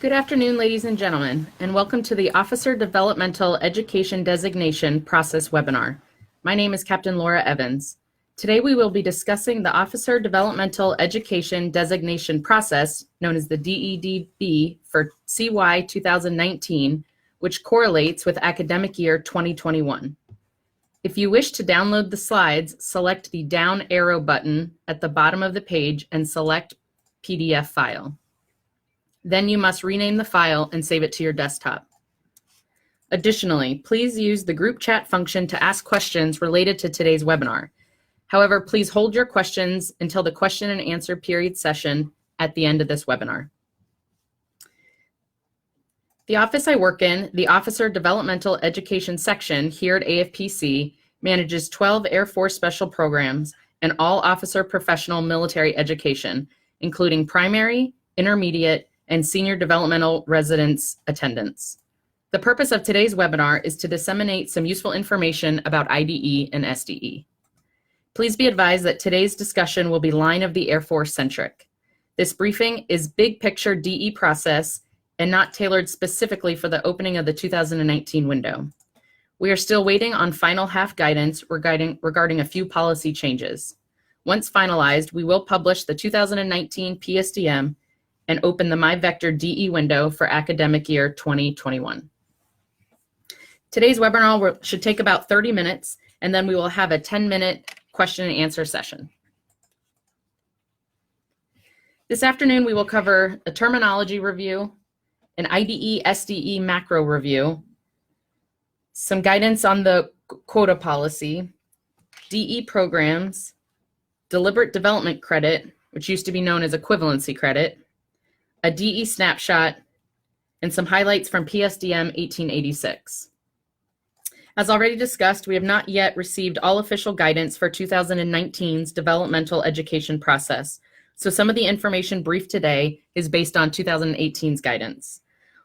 Good afternoon, ladies and gentlemen, and welcome to the Officer Developmental Education Designation Process webinar. My name is Captain Laura Evans. Today we will be discussing the Officer Developmental Education Designation Process, known as the DEDB for CY 2019, which correlates with academic year 2021. If you wish to download the slides, select the down arrow button at the bottom of the page and select PDF file. Then you must rename the file and save it to your desktop. Additionally, please use the group chat function to ask questions related to today's webinar. However, please hold your questions until the question and answer period session at the end of this webinar. The office I work in, the Officer Developmental Education section here at AFPC, manages 12 Air Force Special Programs and all officer professional military education, including primary, intermediate, and senior developmental residence attendance. The purpose of today's webinar is to disseminate some useful information about IDE and SDE. Please be advised that today's discussion will be line of the Air Force centric. This briefing is big picture DE process and not tailored specifically for the opening of the 2019 window. We are still waiting on final half guidance regarding a few policy changes. Once finalized, we will publish the 2019 PSDM and open the MyVector DE window for academic year 2021. Today's webinar should take about 30 minutes, and then we will have a 10-minute question and answer session. This afternoon, we will cover a terminology review, an IDE SDE macro review, some guidance on the quota policy, DE programs, deliberate development credit, which used to be known as equivalency credit, a DE snapshot, and some highlights from PSDM 1886. As already discussed, we have not yet received all official guidance for 2019's developmental education process, so some of the information briefed today is based on 2018's guidance.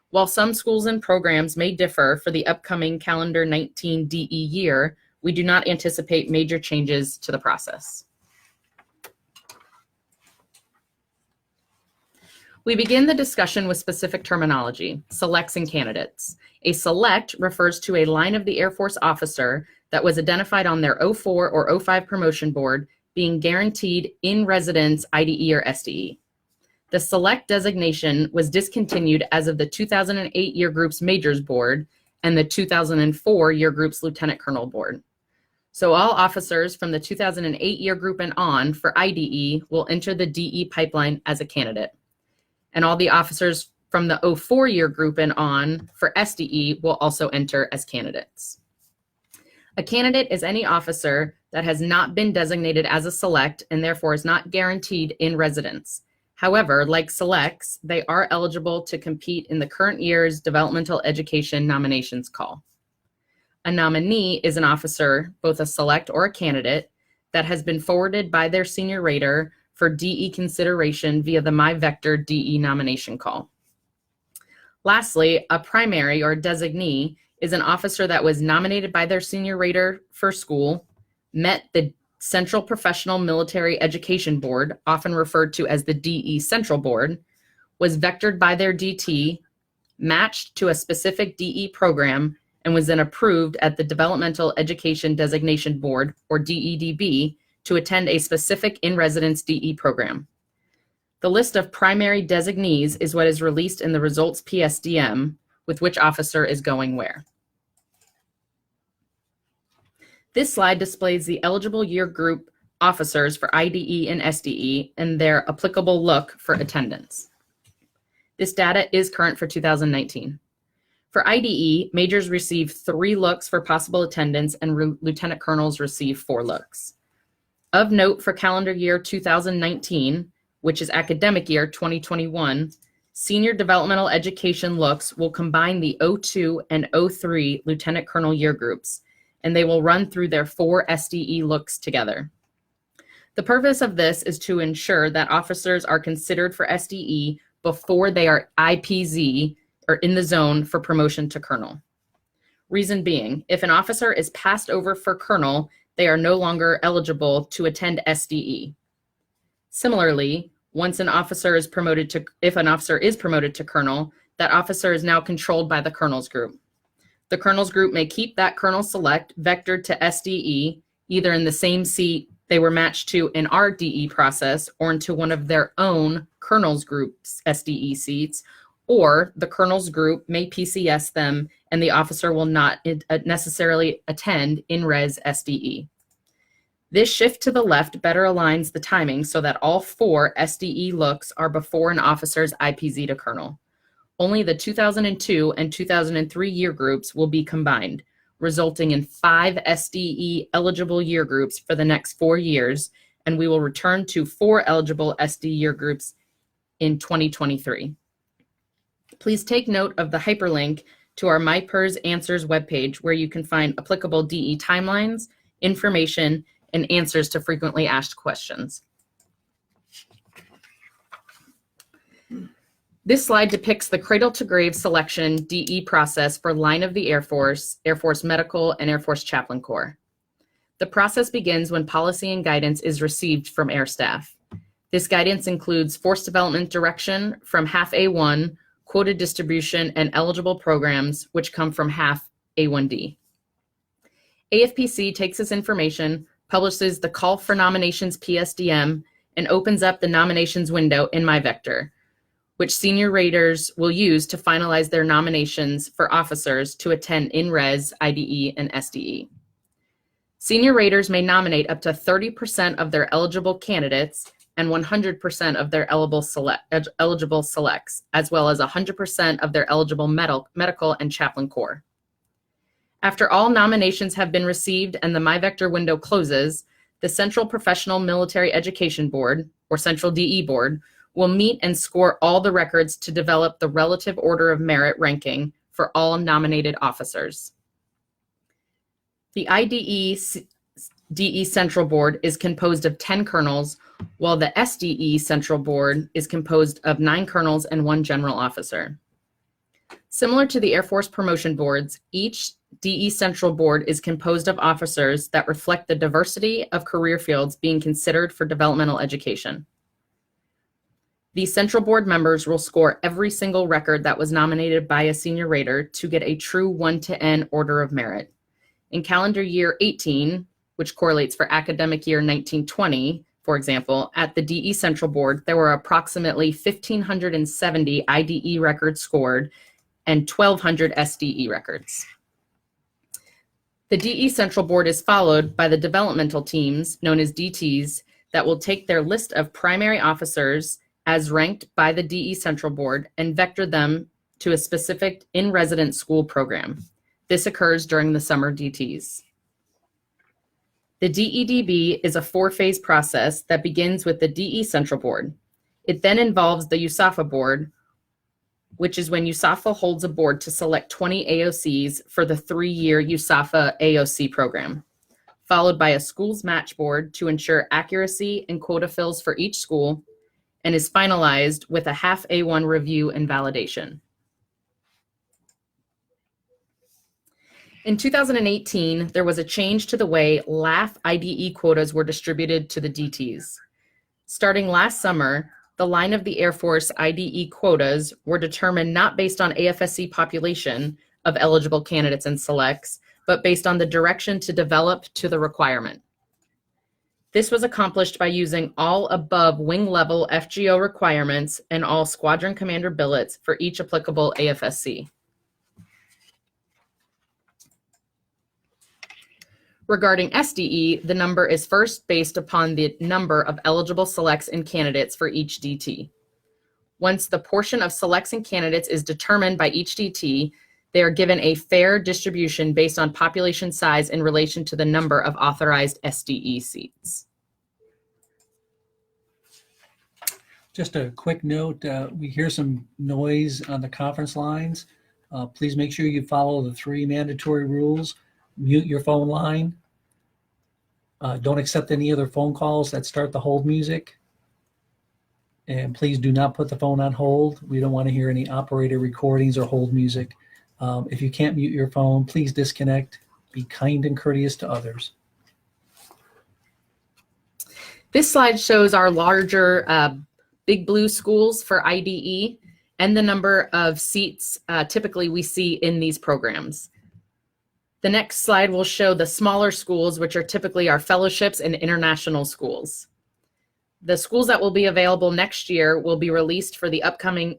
While some schools and programs may differ for the upcoming calendar 19 DE year, we do not anticipate major changes to the process. We begin the discussion with specific terminology, selects and candidates. A select refers to a line of the Air Force officer that was identified on their 04 or 05 promotion board being guaranteed in residence IDE or SDE. The select designation was discontinued as of the 2008 Year Groups Majors Board and the 2004 Year Groups Lieutenant Colonel Board. So all officers from the 2008 year group and on for IDE will enter the DE pipeline as a candidate. And all the officers from the 04 year group and on for SDE will also enter as candidates. A candidate is any officer that has not been designated as a select and therefore is not guaranteed in residence. However, like selects, they are eligible to compete in the current year's developmental education nominations call. A nominee is an officer, both a select or a candidate, that has been forwarded by their senior rater for DE consideration via the MyVector DE nomination call. Lastly, a primary or designee is an officer that was nominated by their senior rater for school, met the Central Professional Military Education Board, often referred to as the DE Central Board, was vectored by their DT, matched to a specific DE program, and was then approved at the Developmental Education Designation Board, or DEDB, to attend a specific in-residence DE program. The list of primary designees is what is released in the results PSDM, with which officer is going where. This slide displays the eligible year group officers for IDE and SDE and their applicable look for attendance. This data is current for 2019. For IDE, majors receive 3 looks for possible attendance and lieutenant colonels receive 4 looks. Of note for calendar year 2019, which is academic year 2021, senior developmental education looks will combine the 02 and 03 lieutenant colonel year groups, and they will run through their 4 SDE looks together. The purpose of this is to ensure that officers are considered for SDE before they are IPZ or in the zone for promotion to colonel. Reason being, if an officer is passed over for colonel, they are no longer eligible to attend SDE. Similarly, if an officer is promoted to colonel, that officer is now controlled by the colonel's group. The colonel's group may keep that colonel select vectored to SDE, either in the same seat they were matched to in our DE process or into one of their own colonel's group's SDE seats, or the colonel's group may PCS them and the officer will not necessarily attend in-res SDE. This shift to the left better aligns the timing so that all 4 SDE looks are before an officer's IPZ to colonel. Only the 2002 and 2003 year groups will be combined, resulting in 5 SDE eligible year groups for the next 4 years, and we will return to 4 eligible SD year groups in 2023. Please take note of the hyperlink to our MyPERS Answers webpage, where you can find applicable DE timelines, information, and answers to frequently asked questions. This slide depicts the cradle-to-grave selection DE process for line of the Air Force Medical, and Air Force Chaplain Corps. The process begins when policy and guidance is received from air staff. This guidance includes force development direction from half A1, quota distribution, and eligible programs, which come from half A1D. AFPC takes this information, publishes the call for nominations PSDM, and opens up the nominations window in MyVector, which senior raters will use to finalize their nominations for officers to attend in-res, IDE, and SDE. Senior raters may nominate up to 30% of their eligible candidates and 100% of their eligible selects, as well as 100% of their eligible medical and chaplain corps. After all nominations have been received and the MyVector window closes, the Central Professional Military Education Board, or Central DE Board, will meet and score all the records to develop the relative order of merit ranking for all nominated officers. The IDE DE Central Board is composed of 10 colonels, while the SDE Central Board is composed of 9 colonels and 1 general officer. Similar to the Air Force promotion boards, each DE Central Board is composed of officers that reflect the diversity of career fields being considered for developmental education. These Central Board members will score every single record that was nominated by a senior rater to get a true 1 to N order of merit. In calendar year 18, which correlates for academic year 1920, for example, at the DE Central Board, there were approximately 1,570 IDE records scored and 1,200 SDE records. The DE Central Board is followed by the developmental teams, known as DTs, that will take their list of primary officers as ranked by the DE Central Board and vector them to a specific in-residence school program. This occurs during the summer DTs. The DEDB is a 4-phase process that begins with the DE Central Board. It then involves the USAFA Board, which is when USAFA holds a board to select 20 AOCs for the 3-year USAFA AOC program, followed by a schools match board to ensure accuracy and quota fills for each school, and is finalized with a half A1 review and validation. In 2018, there was a change to the way LAF IDE quotas were distributed to the DTs. Starting last summer, the line of the Air Force IDE quotas were determined not based on AFSC population of eligible candidates and selects, but based on the direction to develop to the requirement. This was accomplished by using all above wing level FGO requirements and all squadron commander billets for each applicable AFSC. Regarding SDE, the number is first based upon the number of eligible selects and candidates for each DT. Once the portion of selects and candidates is determined by each DT, they are given a fair distribution based on population size in relation to the number of authorized SDE seats. Just a quick note, we hear some noise on the conference lines. Please make sure you follow the 3 mandatory rules. Mute your phone line. Don't accept any other phone calls that start the hold music. And please do not put the phone on hold. We don't want to hear any operator recordings or hold music. If you can't mute your phone, please disconnect. Be kind and courteous to others. This slide shows our larger Big Blue schools for IDE. and the number of seats typically we see in these programs. The next slide will show the smaller schools, which are typically our fellowships and international schools. The schools that will be available next year will be released for the upcoming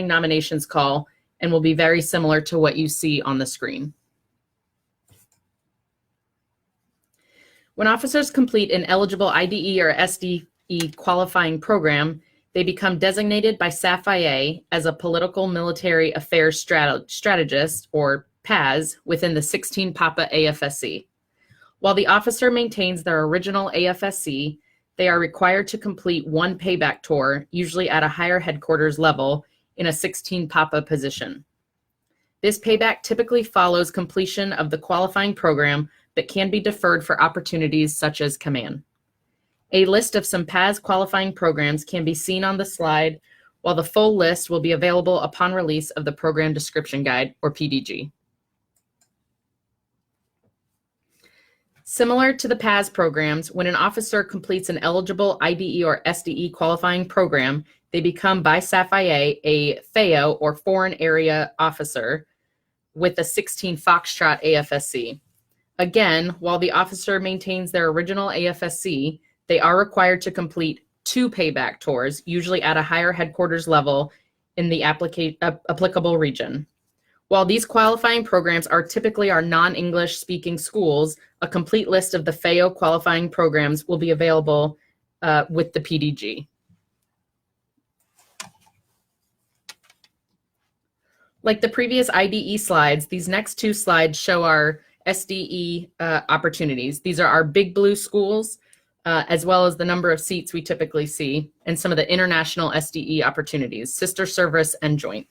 nominations call and will be very similar to what you see on the screen. When officers complete an eligible IDE or SDE qualifying program, they become designated by SAF-IA as a political military affairs strategist, or PAS, within the 16 PAPA AFSC. While the officer maintains their original AFSC, they are required to complete one payback tour, usually at a higher headquarters level, in a 16 PAPA position. This payback typically follows completion of the qualifying program, but can be deferred for opportunities such as command. A list of some PAS qualifying programs can be seen on the slide, while the full list will be available upon release of the Program Description Guide, or PDG. Similar to the PAS programs, when an officer completes an eligible IDE or SDE qualifying program, they become by SAF-IA a FAO, or Foreign Area Officer, with a 16 Foxtrot AFSC. Again, while the officer maintains their original AFSC, they are required to complete 2 payback tours, usually at a higher headquarters level in the applicable region. While these qualifying programs are typically our non-English speaking schools, a complete list of the FAO qualifying programs will be available with the PDG. Like the previous IDE slides, these next 2 slides show our SDE opportunities. These are our big blue schools, as well as the number of seats we typically see, and some of the international SDE opportunities, sister service and joint.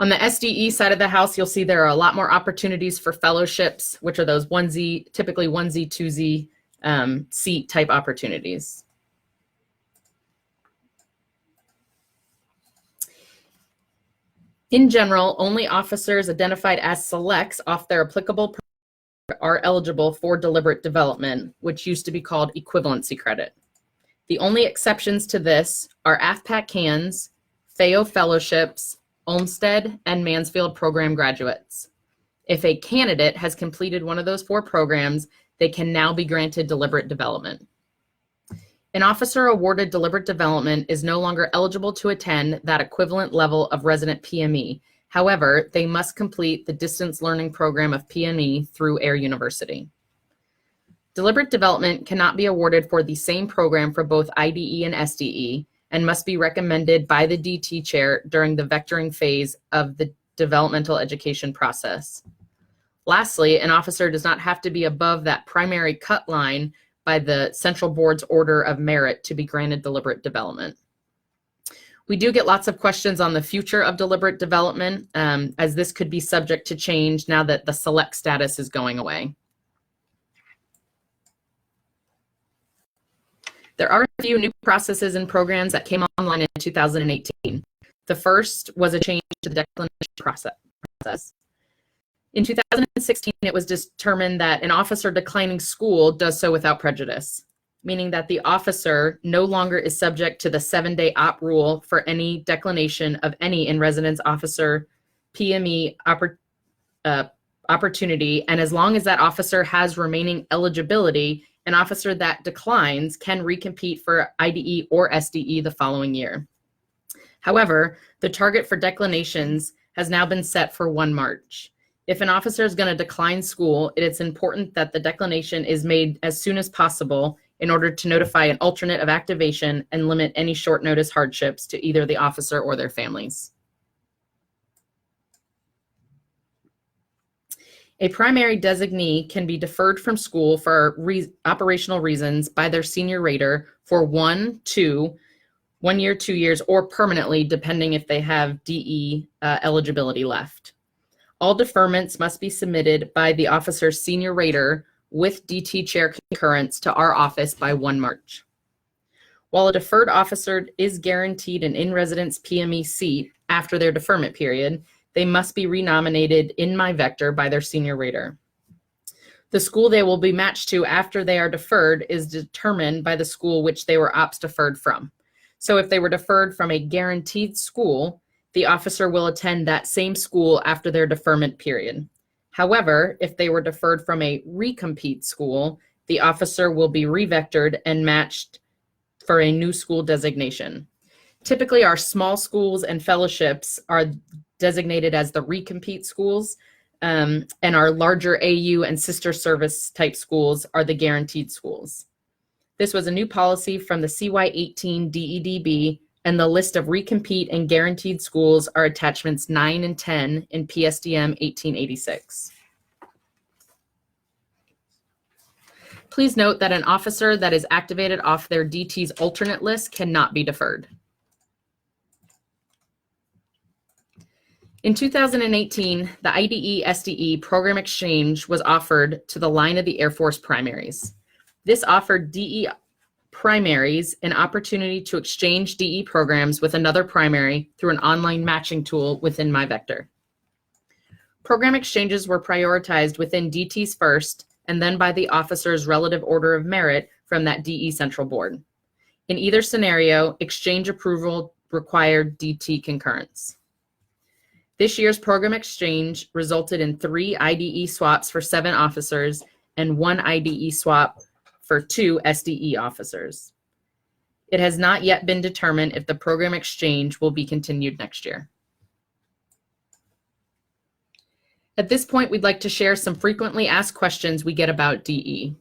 On the SDE side of the house, you'll see there are a lot more opportunities for fellowships, which are those typically 1Z, 2Z seat type opportunities. In general, only officers identified as selects off their applicable program are eligible for deliberate development, which used to be called equivalency credit. The only exceptions to this are AFPAC CANs, FAO fellowships, Olmsted, and Mansfield program graduates. If a candidate has completed one of those 4 programs, they can now be granted deliberate development. An officer awarded deliberate development is no longer eligible to attend that equivalent level of resident PME. However, they must complete the distance learning program of PME through Air University. Deliberate development cannot be awarded for the same program for both IDE and SDE, and must be recommended by the DT chair during the vectoring phase of the developmental education process. Lastly, an officer does not have to be above that primary cut line by the Central Board's order of merit to be granted deliberate development. We do get lots of questions on the future of deliberate development, as this could be subject to change now that the select status is going away. There are a few new processes and programs that came online in 2018. The first was a change to the declination process. In 2016, it was determined that an officer declining school does so without prejudice, meaning that the officer no longer is subject to the 7-day op rule for any declination of any in-residence officer PME opportunity, and as long as that officer has remaining eligibility, an officer that declines can recompete for IDE or SDE the following year. However, the target for declinations has now been set for 1 March. If an officer is going to decline school, it's important that the declination is made as soon as possible in order to notify an alternate of activation and limit any short notice hardships to either the officer or their families. A primary designee can be deferred from school for operational reasons by their senior rater for 1, 2, 1 year, 2 years, or permanently, depending if they have DE eligibility left. All deferments must be submitted by the officer's senior rater with DT chair concurrence to our office by 1 March. While a deferred officer is guaranteed an in-residence PME seat after their deferment period, they must be renominated in my vector by their senior rater. The school they will be matched to after they are deferred is determined by the school which they were ops deferred from. So if they were deferred from a guaranteed school, the officer will attend that same school after their deferment period. However, if they were deferred from a recompete school, the officer will be revectored and matched for a new school designation. Typically, our small schools and fellowships are designated as the recompete schools, and our larger AU and sister service type schools are the guaranteed schools. This was a new policy from the CY18 DEDB, and the list of recompete and guaranteed schools are attachments 9 and 10 in PSDM 1886. Please note that an officer that is activated off their DT's alternate list cannot be deferred. In 2018, the IDE SDE program exchange was offered to the line of the Air Force primaries. This offered DE primaries an opportunity to exchange DE programs with another primary through an online matching tool within MyVector. Program exchanges were prioritized within DTs first and then by the officer's relative order of merit from that DE central board. In either scenario, exchange approval required DT concurrence. This year's program exchange resulted in 3 IDE swaps for 7 officers and 1 IDE swap for 2 SDE officers. It has not yet been determined if the program exchange will be continued next year. At this point, we'd like to share some frequently asked questions we get about DE.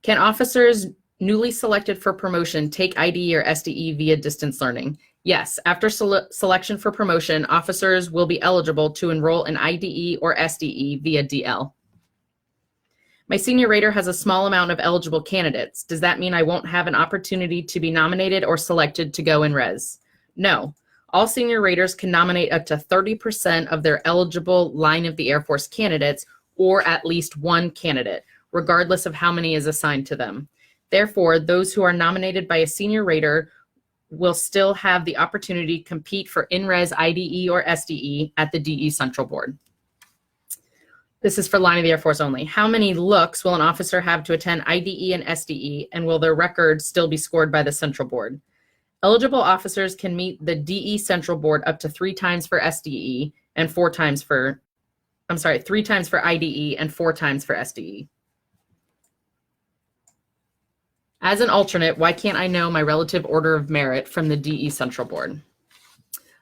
Can officers newly selected for promotion take IDE or SDE via distance learning? Yes, after selection for promotion, officers will be eligible to enroll in IDE or SDE via DL. My senior rater has a small amount of eligible candidates. Does that mean I won't have an opportunity to be nominated or selected to go in res? No. All senior raters can nominate up to 30% of their eligible line of the Air Force candidates or at least 1 candidate, regardless of how many is assigned to them. Therefore, those who are nominated by a senior rater will still have the opportunity to compete for in-res IDE or SDE at the DE Central Board. This is for line of the Air Force only. How many looks will an officer have to attend IDE and SDE, and will their record still be scored by the Central Board? Eligible officers can meet the DE Central Board up to 3 times for SDE and 3 times for IDE and 4 times for SDE. As an alternate, why can't I know my relative order of merit from the DE Central Board?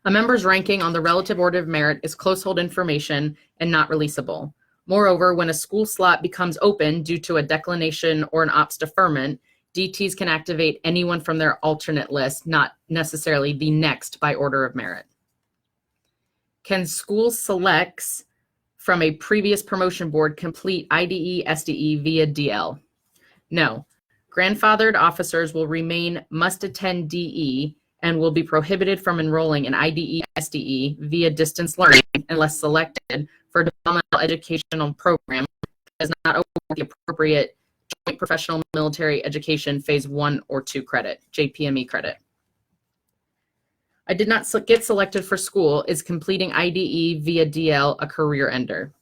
A member's ranking on the relative order of merit is close-hold information and not releasable. Moreover, when a school slot becomes open due to a declination or an ops deferment, DTs can activate anyone from their alternate list, not necessarily the next by order of merit. Can school selects from a previous promotion board complete IDE, SDE via DL? No. Grandfathered officers will remain must attend DE and will be prohibited from enrolling in IDE, SDE via distance learning unless selected for developmental educational program that does not award the appropriate Joint Professional Military Education Phase 1 or 2 credit, JPME credit. I did not get selected for school. Is completing IDE via DL a career ender?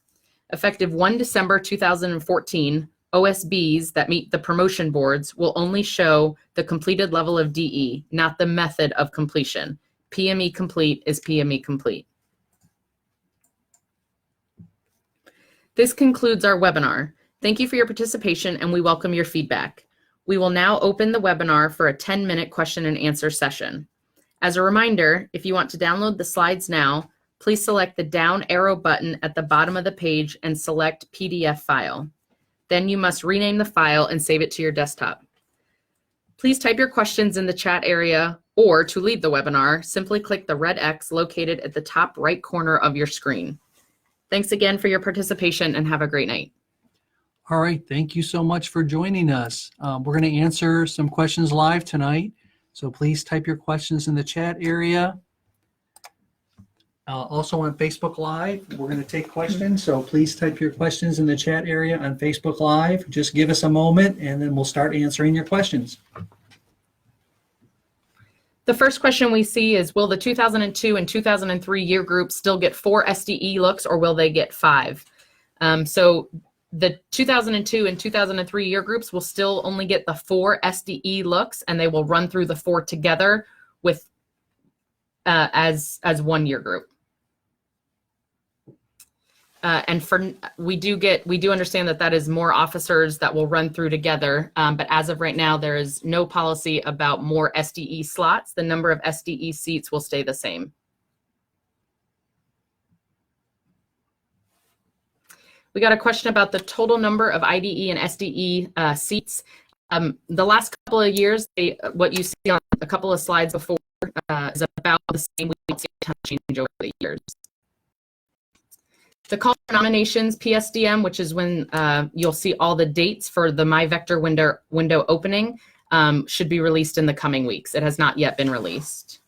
Effective 1 December 2014, OSBs that meet the promotion boards will only show the completed level of DE, not the method of completion. PME complete is PME complete. This concludes our webinar. Thank you for your participation and we welcome your feedback. We will now open the webinar for a 10-minute question and answer session. As a reminder, if you want to download the slides now, please select the down arrow button at the bottom of the page and select PDF file. Then you must rename the file and save it to your desktop. Please type your questions in the chat area, or to leave the webinar, simply click the red X located at the top right corner of your screen. Thanks again for your participation and have a great night. All right, thank you so much for joining us. We're going to answer some questions live tonight, so please type your questions in the chat area. Also on Facebook Live, we're going to take questions, so please type your questions in the chat area on Facebook Live. Just give us a moment, and then we'll start answering your questions. The first question we see is, will the 2002 and 2003 year group still get 4 SDE looks, or will they get 5? So the 2002 and 2003 year groups will still only get the 4 SDE looks, and they will run through the 4 together with as one year group. And we do understand that is more officers that will run through together. But as of right now, there is no policy about more SDE slots. The number of SDE seats will stay the same. We got a question about the total number of IDE and SDE seats. The last couple of years, what you see on a couple of slides before is about the same. We don't see a ton of change over the years. The call for nominations, PSDM, which is when you'll see all the dates for the MyVector window opening, should be released in the coming weeks. It has not yet been released.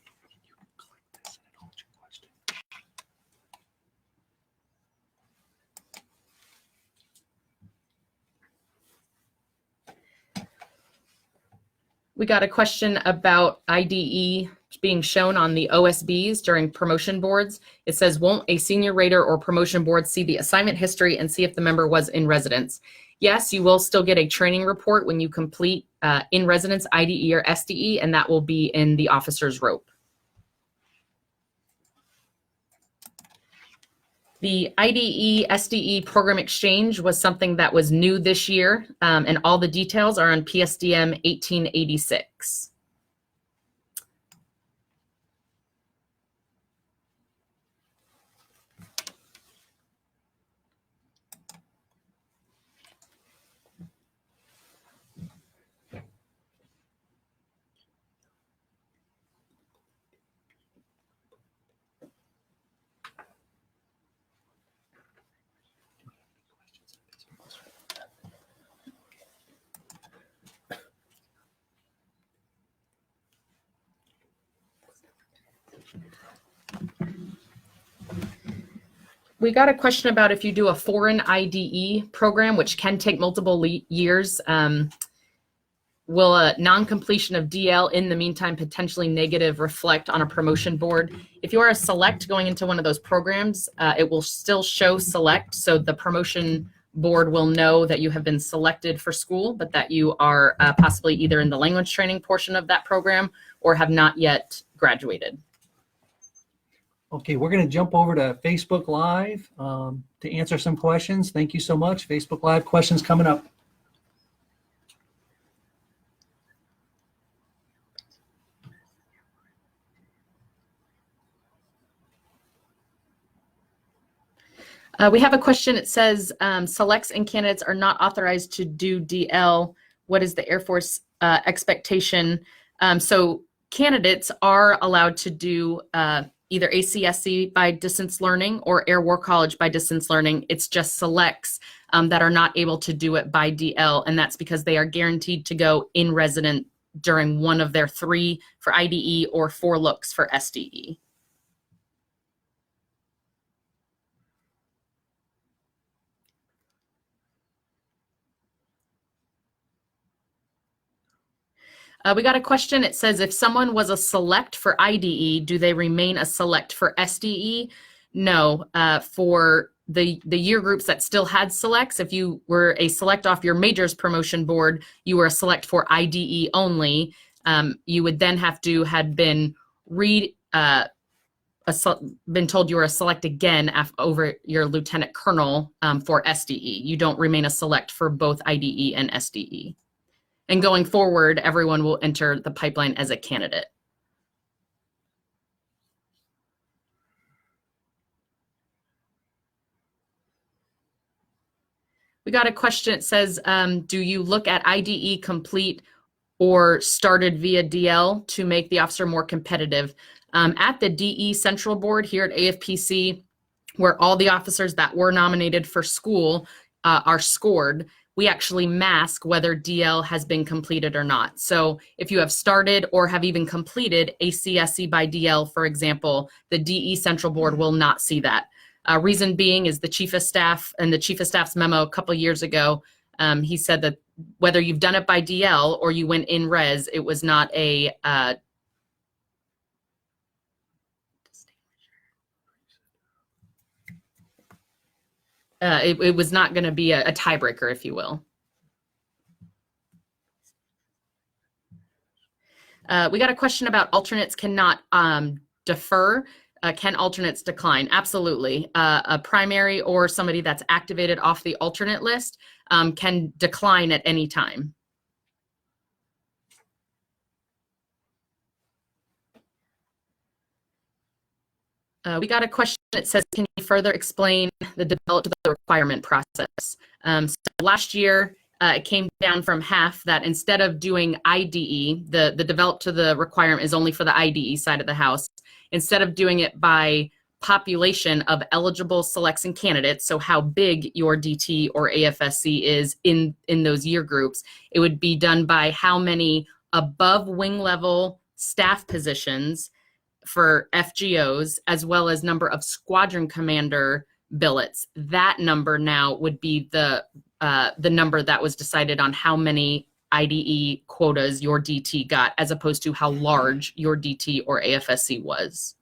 We got a question about IDE being shown on the OSBs during promotion boards. It says, won't a senior rater or promotion board see the assignment history and see if the member was in residence? Yes, you will still get a training report when you complete in residence IDE or SDE, and that will be in the officer's rope. The IDE SDE program exchange was something that was new this year, and all the details are on PSDM 1886. We got a question about if you do a foreign IDE program, which can take multiple years, will a non-completion of DL in the meantime potentially negative reflect on a promotion board? If you are a select going into one of those programs, it will still show select, so the promotion board will know that you have been selected for school, but that you are possibly either in the language training portion of that program or have not yet graduated. Okay, we're going to jump over to Facebook Live to answer some questions. Thank you so much. Facebook Live questions coming up. We have a question. It says, selects and candidates are not authorized to do DL. What is the Air Force expectation? So candidates are allowed to do either ACSC by distance learning or Air War College by distance learning. It's just selects that are not able to do it by DL, and that's because they are guaranteed to go in resident during one of their 3 for IDE or 4 looks for SDE. We got a question. It says, if someone was a select for IDE, do they remain a select for SDE? No. For the year groups that still had selects, if you were a select off your majors promotion board, you were a select for IDE only. You would then have to had been been told you were a select again over your lieutenant colonel for SDE. You don't remain a select for both IDE and SDE. And going forward, everyone will enter the pipeline as a candidate. We got a question. It says, do you look at IDE complete or started via DL to make the officer more competitive? At the DE Central Board here at AFPC, where all the officers that were nominated for school are scored, we actually mask whether DL has been completed or not. So if you have started or have even completed ACSC by DL, for example, the DE Central Board will not see that. Reason being is the Chief of Staff and the Chief of Staff's memo a couple years ago, he said that whether you've done it by DL or you went in res, it was not a it was not going to be a tiebreaker, if you will. We got a question about alternates cannot defer. Can alternates decline? Absolutely. A primary or somebody that's activated off the alternate list can decline at any time. We got a question that says, can you further explain the develop to the requirement process? So last year, it came down from half that instead of doing IDE, the develop to the requirement is only for the IDE side of the house. Instead of doing it by population of eligible selects and candidates, so how big your DT or AFSC is in those year groups, it would be done by how many above wing level staff positions for FGOs, as well as number of squadron commander billets. That number now would be the number that was decided on how many IDE quotas your DT got, as opposed to how large your DT or AFSC was.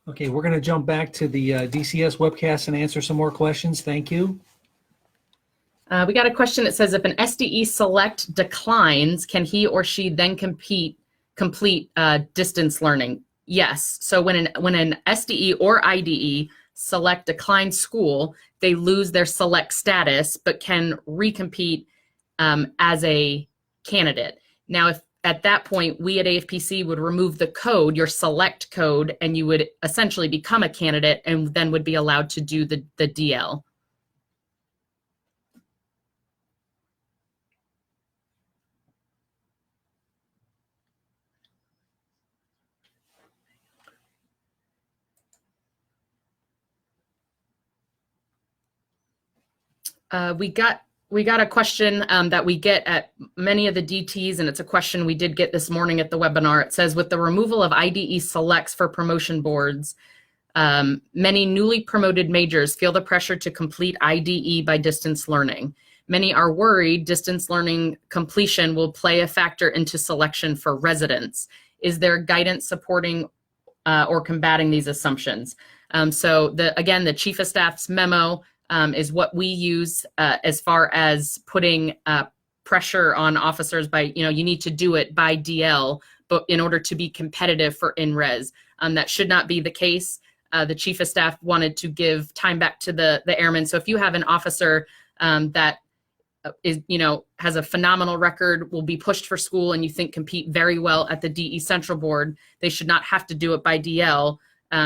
Okay, we're going to jump back to the DCS webcast and answer some more questions. Thank you. We got a question that says, if an SDE select declines, can he or she then complete distance learning? Yes. So when an SDE or IDE select declines school, they lose their select status, but can recompete as a candidate. Now, if at that point, we at AFPC would remove the code, your select code, and you would essentially become a candidate and then would be allowed to do the DL. We got a question that we get at many of the DTs, and it's a question we did get this morning at the webinar. It says, with the removal of IDE selects for promotion boards, many newly promoted majors feel the pressure to complete IDE by distance learning. Many are worried distance learning completion will play a factor into selection for residents. Is there guidance supporting or combating these assumptions? So again, the Chief of Staff's memo is what we use as far as putting pressure on officers by, you need to do it by DL, but in order to be competitive for in-res. That should not be the case. The Chief of Staff wanted to give time back to the airmen. So if you have an officer that is, has a phenomenal record, will be pushed for school, and you think compete very well at the DE Central Board, they should not have to do it by DL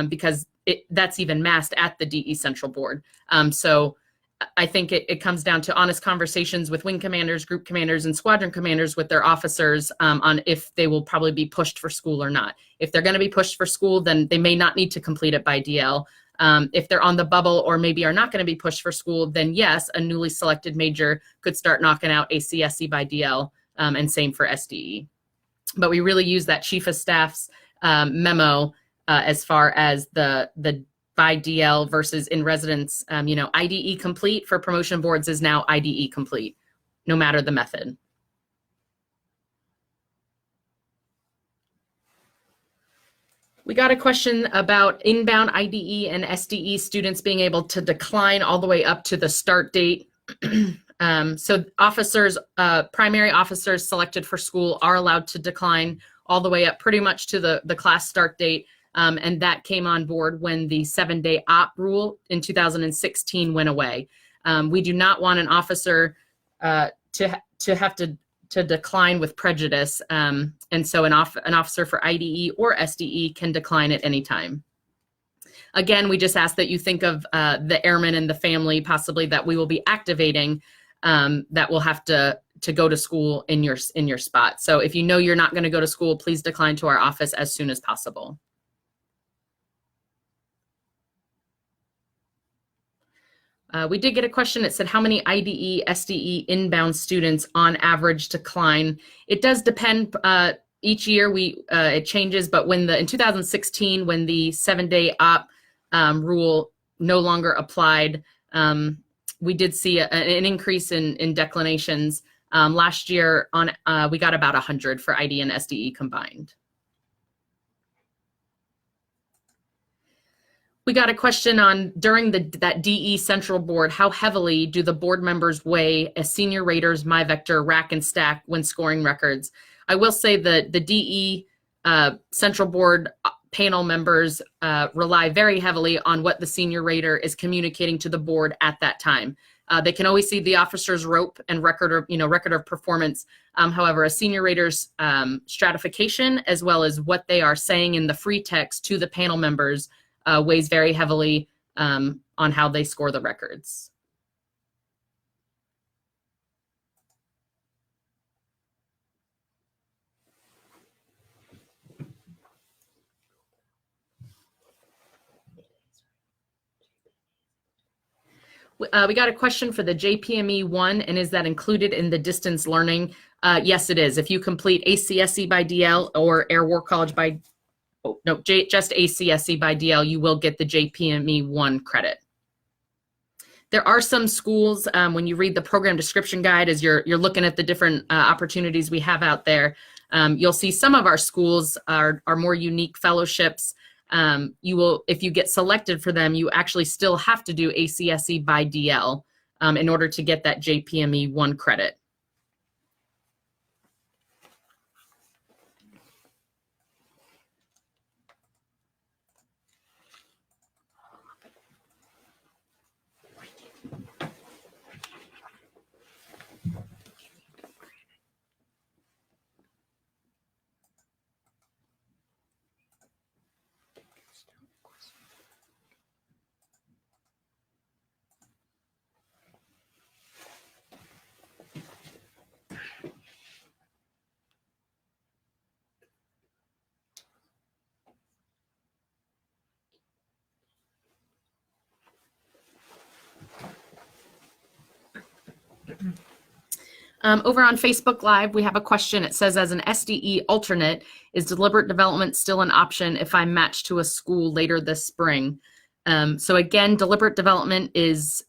because that's even masked at the DE Central Board. So I think it comes down to honest conversations with wing commanders, group commanders, and squadron commanders with their officers on if they will probably be pushed for school or not. If they're going to be pushed for school, then they may not need to complete it by DL. If they're on the bubble or maybe are not going to be pushed for school, then yes, a newly selected major could start knocking out ACSC by DL, and same for SDE. But we really use that Chief of Staff's memo as far as the by DL versus in residence. IDE complete for promotion boards is now IDE complete, no matter the method. We got a question about inbound IDE and SDE students being able to decline all the way up to the start date. So officers, primary officers selected for school are allowed to decline all the way up pretty much to the class start date. And that came on board when the 7-day op rule in 2016 went away. We do not want an officer to have to decline with prejudice. And so an officer for IDE or SDE can decline at any time. Again, we just ask that you think of the airmen and the family possibly that we will be activating that will have to go to school in your spot. So if you know you're not going to go to school, please decline to our office as soon as possible. We did get a question that said, how many IDE, SDE inbound students on average decline? It does depend. Each year it changes, but in 2016, when the 7-day op rule no longer applied, we did see an increase in declinations. Last year we got about 100 for ID and SDE combined. We got a question on during that DE central board, how heavily do the board members weigh a senior rater's MyVector rack and stack when scoring records? I will say that the DE central board panel members rely very heavily on what the senior rater is communicating to the board at that time. They can always see the officer's rope and record of performance. However, a senior rater's stratification, as well as what they are saying in the free text to the panel members, weighs very heavily on how they score the records. We got a question for the JPME 1, and is that included in the distance learning? Yes, it is. If you complete ACSE by DL or Air War College by just ACSE by DL, you will get the JPME 1 credit. There are some schools, when you read the program description guide, as you're looking at the different opportunities we have out there, you'll see some of our schools are more unique fellowships. If you get selected for them, you actually still have to do ACSE by DL in order to get that JPME 1 credit. Over on Facebook Live, we have a question. It says, as an SDE alternate, is deliberate development still an option if I'm matched to a school later this spring? So again, deliberate development is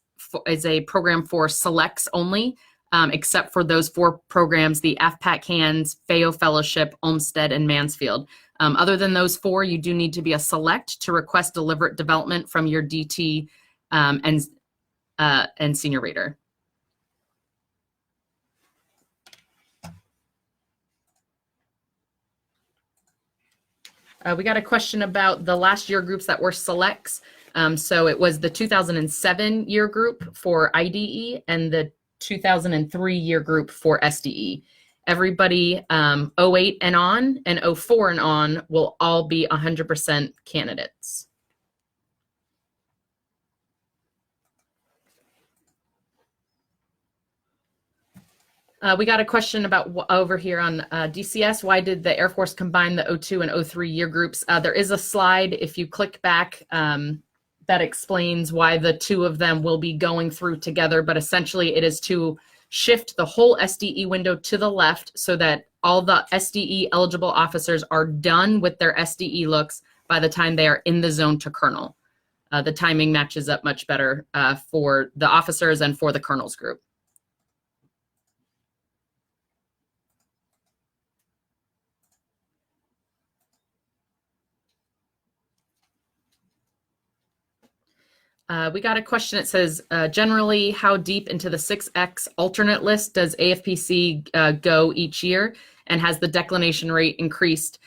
a program for selects only, except for those 4 programs, the FPAC Hands, FAO Fellowship, Olmsted, and Mansfield. Other than those 4, you do need to be a select to request deliberate development from your DT and senior rater. We got a question about the last year groups that were selects. So it was the 2007 year group for IDE and the 2003 year group for SDE. Everybody 08 and on and 04 and on will all be 100% candidates. We got a question about over here on DCS. Why did the Air Force combine the 02 and 03 year groups? There is a slide, if you click back, that explains why the 2 of them will be going through together. But essentially, it is to shift the whole SDE window to the left so that all the SDE eligible officers are done with their SDE looks by the time they are in the zone to colonel. The timing matches up much better for the officers and for the colonel's group. We got a question. It says, generally, how deep into the 6X alternate list does AFPC go each year? And has the declination rate increased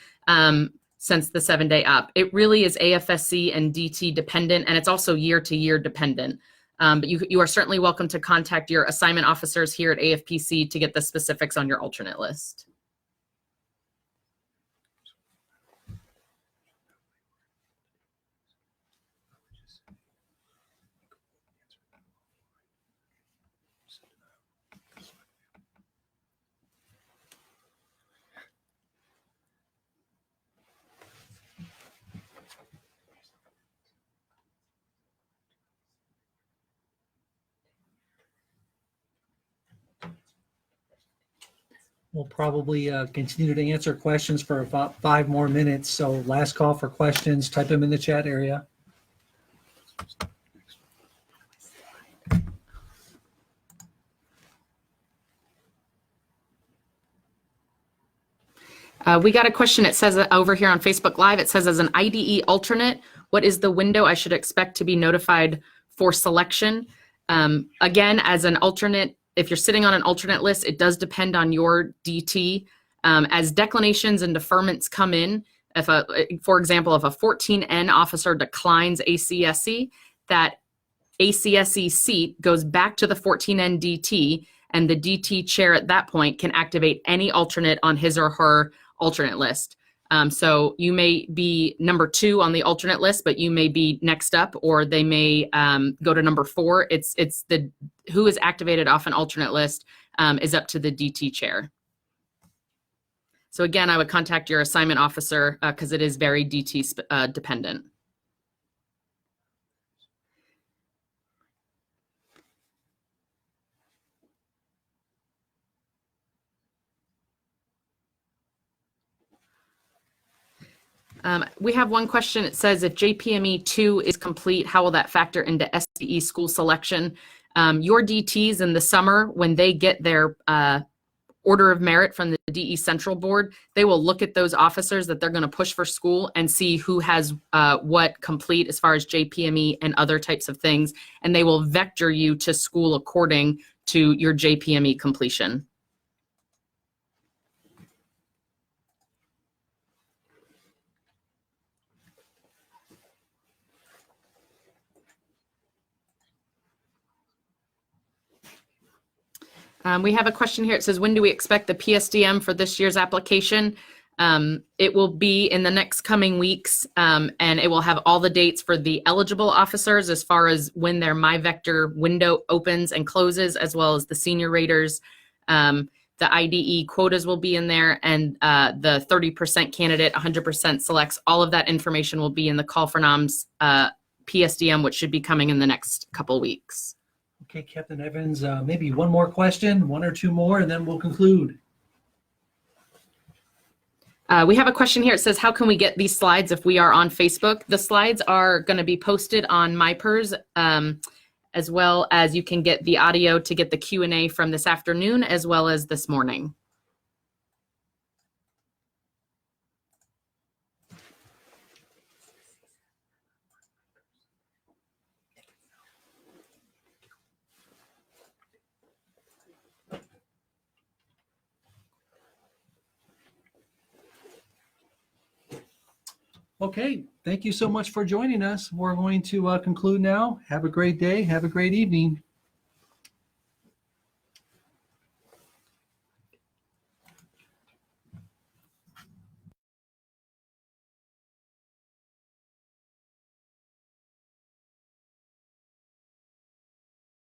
since the 7-day up? It really is AFSC and DT dependent, and it's also year-to-year dependent. But you are certainly welcome to contact your assignment officers here at AFPC to get the specifics on your alternate list. We'll probably continue to answer questions for about 5 more minutes. So last call for questions, type them in the chat area. We got a question. It says over here on Facebook Live, it says, as an IDE alternate, what is the window I should expect to be notified for selection? Again, as an alternate, if you're sitting on an alternate list, it does depend on your DT. As declinations and deferments come in, for example, if a 14N officer declines ACSE, that ACSE seat goes back to the 14N DT, and the DT chair at that point can activate any alternate on his or her alternate list. So you may be number 2 on the alternate list, but you may be next up, or they may go to number 4. It's the who is activated off an alternate list is up to the DT chair. So again, I would contact your assignment officer because it is very DT dependent. We have one question. It says, if JPME 2 is complete, how will that factor into SDE school selection? Your DTs in the summer, when they get their order of merit from the DE Central Board, they will look at those officers that they're going to push for school and see who has what complete as far as JPME and other types of things, and they will vector you to school according to your JPME completion. We have a question here. It says, when do we expect the PSDM for this year's application? It will be in the next coming weeks, and it will have all the dates for the eligible officers as far as when their MyVector window opens and closes, as well as the senior raters. The IDE quotas will be in there, and the 30% candidate, 100% selects. All of that information will be in the Call for Noms PSDM, which should be coming in the next couple weeks. Okay, Captain Evans, maybe one more question, 1 or 2 more, and then we'll conclude. We have a question here. It says, how can we get these slides if we are on Facebook? The slides are going to be posted on MyPERS, as well as you can get the audio to get the Q&A from this afternoon, as well as this morning. Okay, thank you so much for joining us. We're going to conclude now. Have a great day. Have a great evening.